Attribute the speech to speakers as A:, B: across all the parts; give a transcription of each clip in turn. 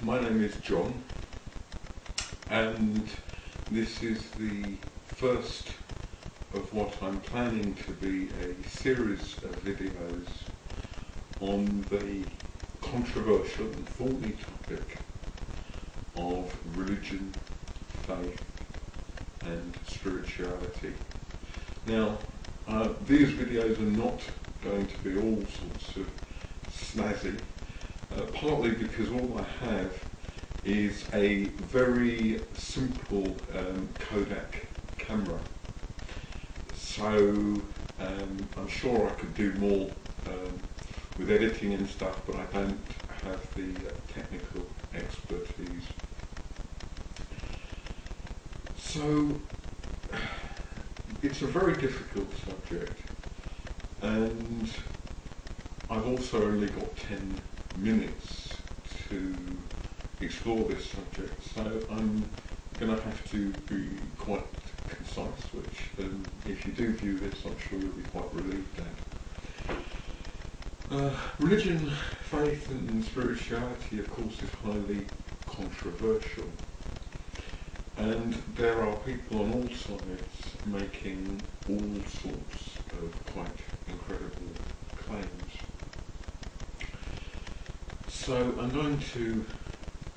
A: My name is John, and this is the first of what I'm planning to be a series of videos on the controversial and thorny topic of religion, faith and spirituality. Now, these videos are not going to be all sorts of snazzy, partly because all I have is a very simple Kodak camera. So I'm sure I could do more with editing and stuff, but I don't have the technical expertise. So it's a very difficult subject, and I've also only got 10 minutes to explore this subject, so I'm going to have to be quite concise, which if you do view this, I'm sure you'll be quite relieved at. Religion, faith and spirituality, of course, is highly controversial, and there are people on all sides making all sorts of quite incredible claims. So I'm going to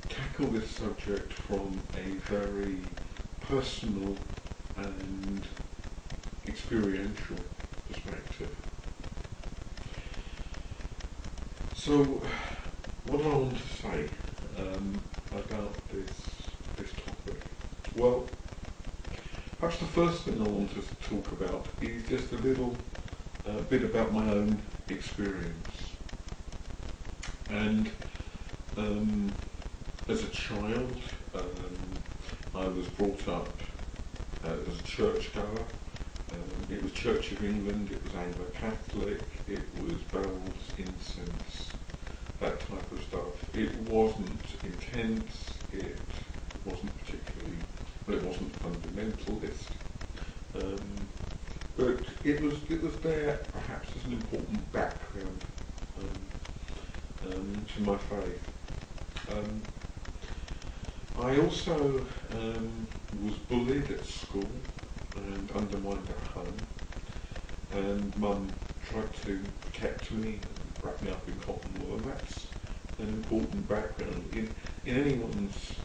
A: tackle this subject from a very personal and experiential perspective. So what do I want to say about this topic? Well, perhaps the first thing I want to talk about is just a little bit about my own experience. And as a child, I was brought up as a churchgoer. It was Church of England, it was Anglo-Catholic, it was bells, incense, that type of stuff. It wasn't intense, it wasn't particularly, well, it wasn't fundamentalist, but it was there perhaps as an important background to my faith. I also was bullied at school and undermined at home, and Mum tried to protect me and wrap me up in cotton wool, and that's an important background in anyone's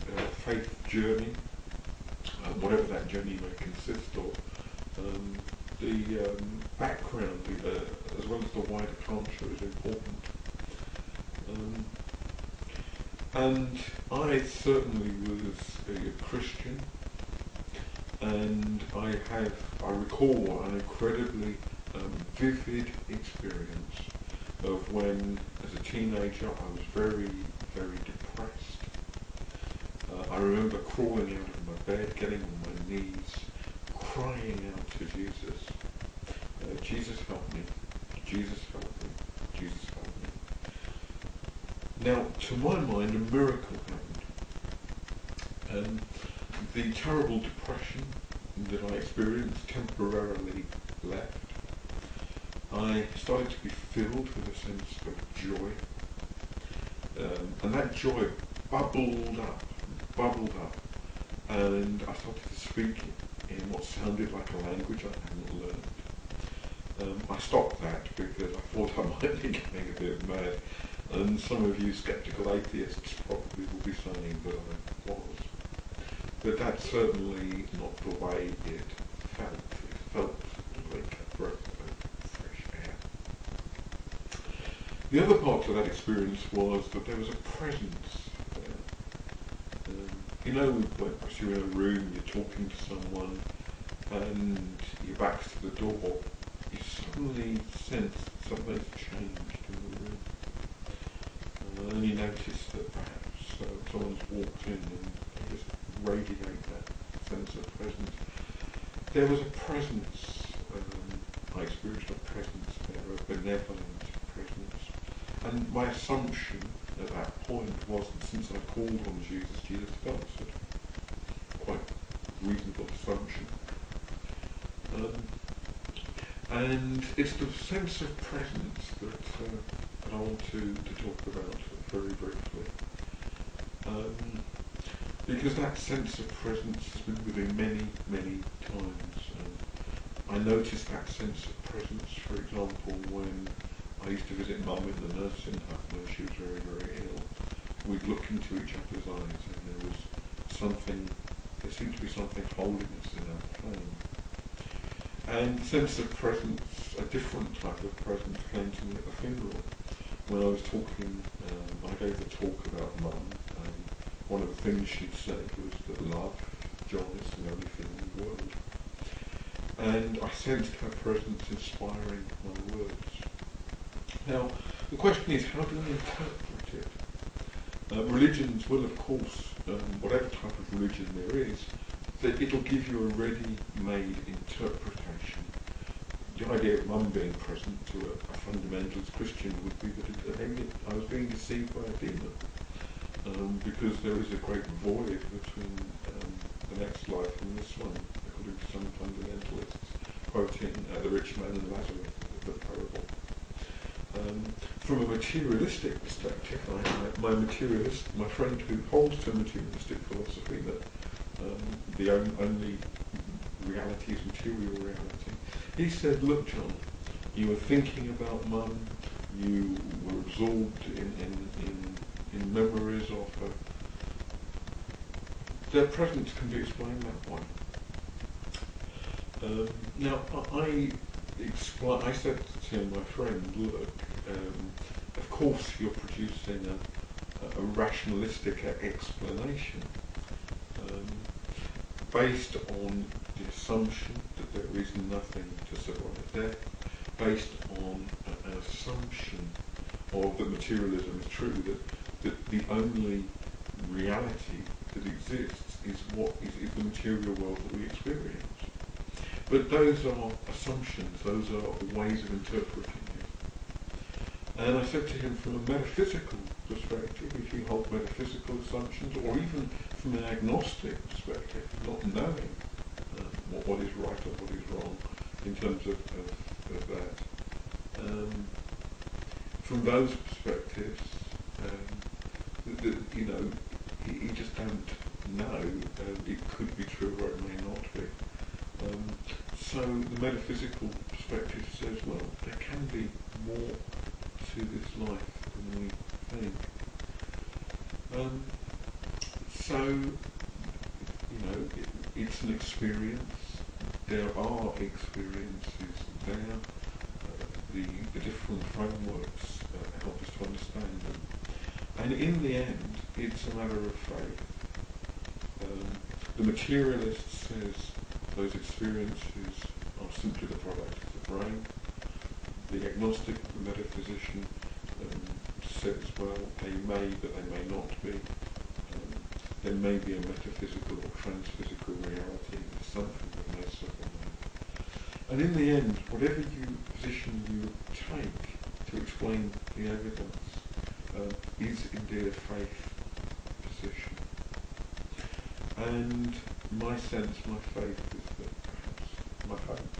A: faith journey, whatever that journey may consist of. The background, as well as the wider culture, is important. And I certainly was a Christian, and I recall an incredibly vivid experience of when, as a teenager, I was very, very depressed. I remember crawling out of my bed, getting on my knees, crying out to Jesus, Jesus help me, Jesus help me, Jesus help me. Now, to my mind, a miracle happened. The terrible depression that I experienced temporarily left. I started to be filled with a sense of joy, and that joy bubbled up, and I started to speak in what sounded like a language I hadn't learned. I stopped that because I thought I might be getting a bit mad, and some of you sceptical atheists probably will be saying that I was. But that's certainly not the way it felt. It felt like a breath of fresh air. The other part of that experience was that there was a presence there. You know, when you're in a room, you're talking to someone, and your back's to the door, you suddenly sense something's changed in the room. And you notice that perhaps someone's walked in and they just radiate that sense of presence. There was a presence, I experienced a presence there, a benevolent presence. And my assumption at that point was that since I called on Jesus, Jesus answered. Quite reasonable assumption. And it's the sense of presence that I want to talk about very briefly. because that sense of presence has been with me many, many times. I noticed that sense of presence, for example, when I used to visit Mum in the nursing home when she was very, very ill. We'd look into each other's eyes and there seemed to be something holding us in our flame. And the sense of presence, a different type of presence, came to me at the funeral. When I was talking, I gave the talk about Mum, and one of the things she'd said was that love, John, is the only thing in the world. And I sensed her presence inspiring my words. Now, the question is, how do we interpret it? Religions will, of course, whatever type of religion there is, that it'll give you a ready-made interpretation. The idea of Mum being present to a fundamentalist Christian would be that I was being deceived by a demon, because there is a great void between the next life and this one, according to some fundamentalists, quoting the rich man and Lazarus, the parable. From a materialistic perspective, my friend who holds to a materialistic philosophy that the only reality is material reality, he said, look, John, you were thinking about Mum, you were absorbed in memories of her. Their presence can be explained that way. Now, I said to my friend, look, of course you're producing a rationalistic explanation based on the assumption that there is nothing to survive death, based on an assumption of that materialism is true, that the only reality that exists is the material world that we experience. But those are assumptions, those are ways of interpreting it. And I said to him, from a metaphysical perspective, if you hold metaphysical assumptions, or even from an agnostic perspective, not knowing what is right or what is wrong in terms of that, from those perspectives, you just don't know. It could be true or it may not be. So the metaphysical perspective says, well, there can be more to this life than we think. It's an experience. There are experiences there. The different frameworks help us to understand them. And in the end, it's a matter of faith. The materialist says those experiences are simply the product of the brain. The agnostic, the metaphysician, says, well, they may, but they may not be. There may be a metaphysical or transphysical reality, something that may survive. And in the end, whatever position you take to explain the evidence is indeed a faith position. And my sense, my faith is that perhaps, my hope,